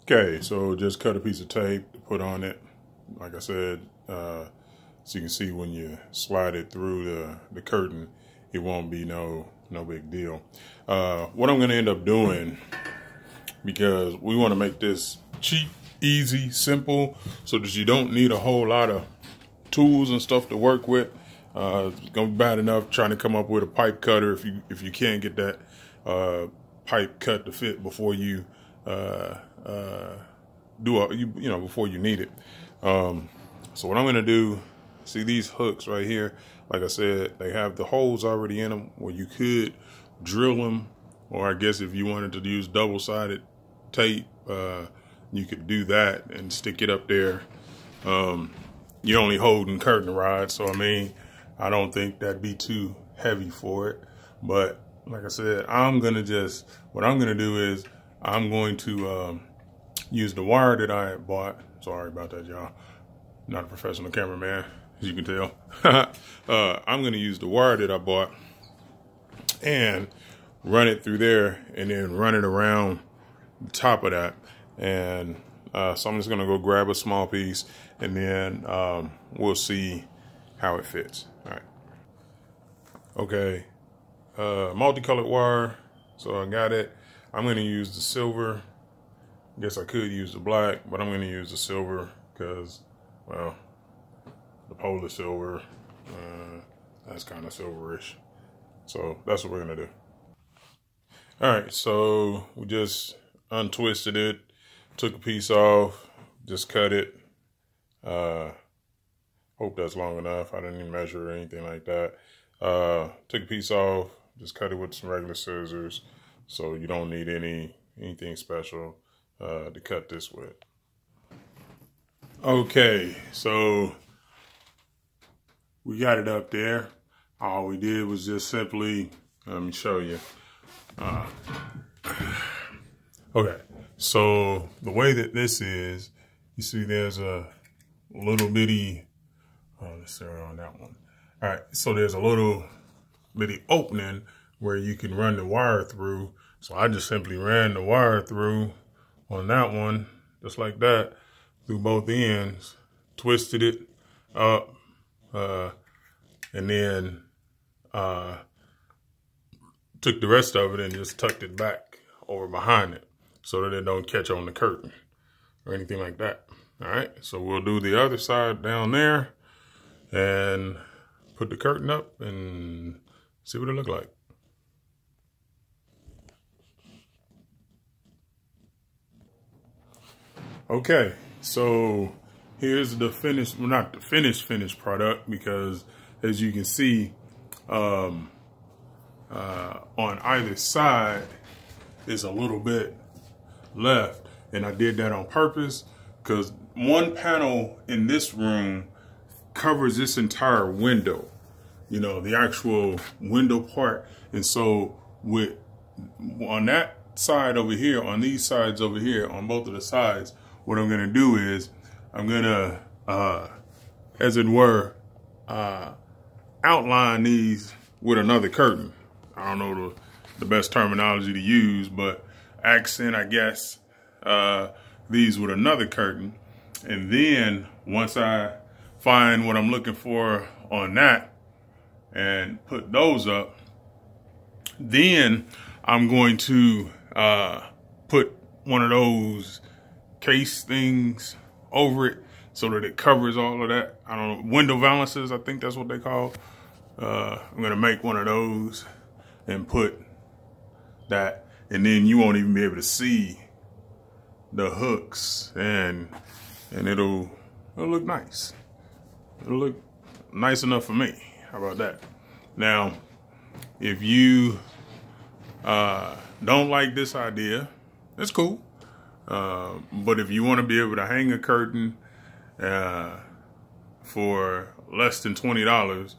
Okay, so just cut a piece of tape to put on it. Like I said, so you can see when you slide it through the curtain, it won't be no big deal. What I'm gonna end up doing, because we want to make this cheap, easy, simple, so that you don't need a whole lot of tools and stuff to work with. It's gonna be bad enough trying to come up with a pipe cutter if you can't get that pipe cut to fit before you before you need it. So what I'm gonna do, see these hooks right here, like I said, they have the holes already in them where you could drill them, or I guess if you wanted to use double-sided tape, you could do that and stick it up there. You're only holding curtain rods, so I mean, I don't think that'd be too heavy for it. But like I said, what I'm gonna do is I'm going to use the wire that I had bought. Sorry about that, y'all. Not a professional cameraman, as you can tell. I'm gonna use the wire that I bought and run it through there, and then run it around the top of that. And so I'm just gonna go grab a small piece, and then we'll see how it fits. All right. Okay. Multicolored wire. So I got it. I'm gonna use the silver. I guess I could use the black, but I'm gonna use the silver because, well, the pole is silver. That's kind of silverish. So that's what we're gonna do. All right, so we just untwisted it, took a piece off, just cut it. Hope that's long enough. I didn't even measure or anything like that. Took a piece off, just cut it with some regular scissors. So you don't need anything special to cut this with. Okay, so we got it up there. All we did was just simply, let me show you. Okay, so the way that this is, you see there's a little bitty, let's start on that one. All right, so there's a little bitty opening where you can run the wire through. So I just simply ran the wire through on that one, just like that, through both ends, twisted it up, and then took the rest of it and just tucked it back over behind it so that it don't catch on the curtain or anything like that. All right, so we'll do the other side down there and put the curtain up and see what it look like. Okay, so here's the finished, well, not the finished product, because as you can see, on either side is a little bit left, and I did that on purpose because one panel in this room covers this entire window, you know, the actual window part. And so on that side over here, on these sides over here, on both of the sides, what I'm gonna do is I'm gonna, as it were, outline these with another curtain. I don't know the best terminology to use, but accent, I guess, these with another curtain. And then once I find what I'm looking for on that and put those up, then I'm going to put one of those case things over it so that it covers all of that. I don't know, window valances, I think that's what they call. I'm gonna make one of those and put that, and then you won't even be able to see the hooks, and it'll look nice. It'll look nice enough for me. How about that? Now, if you don't like this idea, it's cool. But if you want to be able to hang a curtain for less than $20,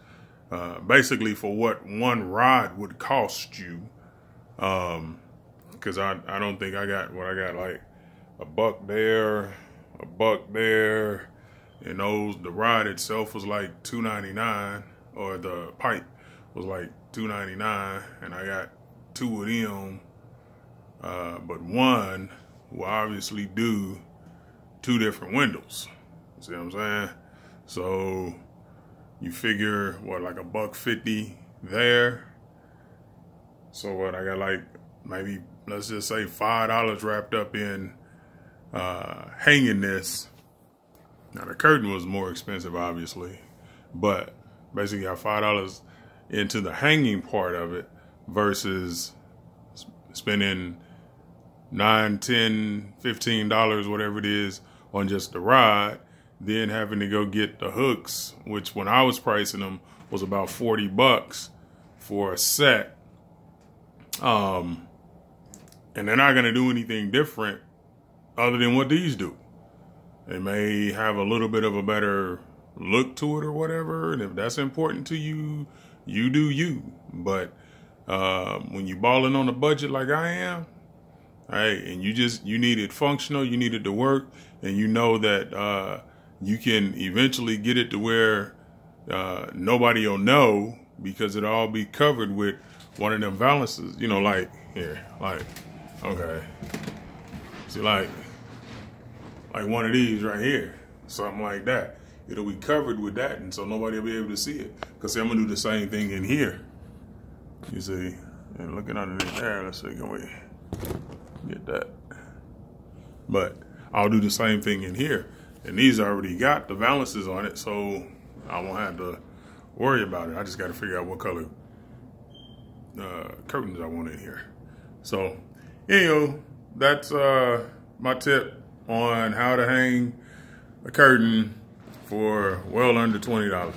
basically for what one rod would cost you, because I don't think I got what I got, like a buck there, and the rod itself was like $2.99, or the pipe was like $2.99, and I got two of them, but one will obviously do 2 different windows. See what I'm saying? So you figure what, like $1.50 there. So what, I got like maybe, let's just say $5 wrapped up in hanging this. Now the curtain was more expensive, obviously, but basically got $5 into the hanging part of it versus spending $9, $10, $15, whatever it is, on just the rod, then having to go get the hooks, which when I was pricing them was about $40 for a set. And they're not going to do anything different other than what these do. They may have a little bit of a better look to it or whatever. And if that's important to you, you do you. But when you balling on a budget like I am, hey, and you need it functional, you need it to work, and you know that you can eventually get it to where nobody will know, because it'll all be covered with one of them valances, you know, like here, like, okay. See, like one of these right here, something like that. It'll be covered with that, and so nobody will be able to see it. Because see, I'm gonna do the same thing in here. You see, and looking underneath there, let's see, can we get that? But I'll do the same thing in here. And these already got the valances on it, so I won't have to worry about it. I just got to figure out what color curtains I want in here. So, anywho, that's my tip on how to hang a curtain for well under $20.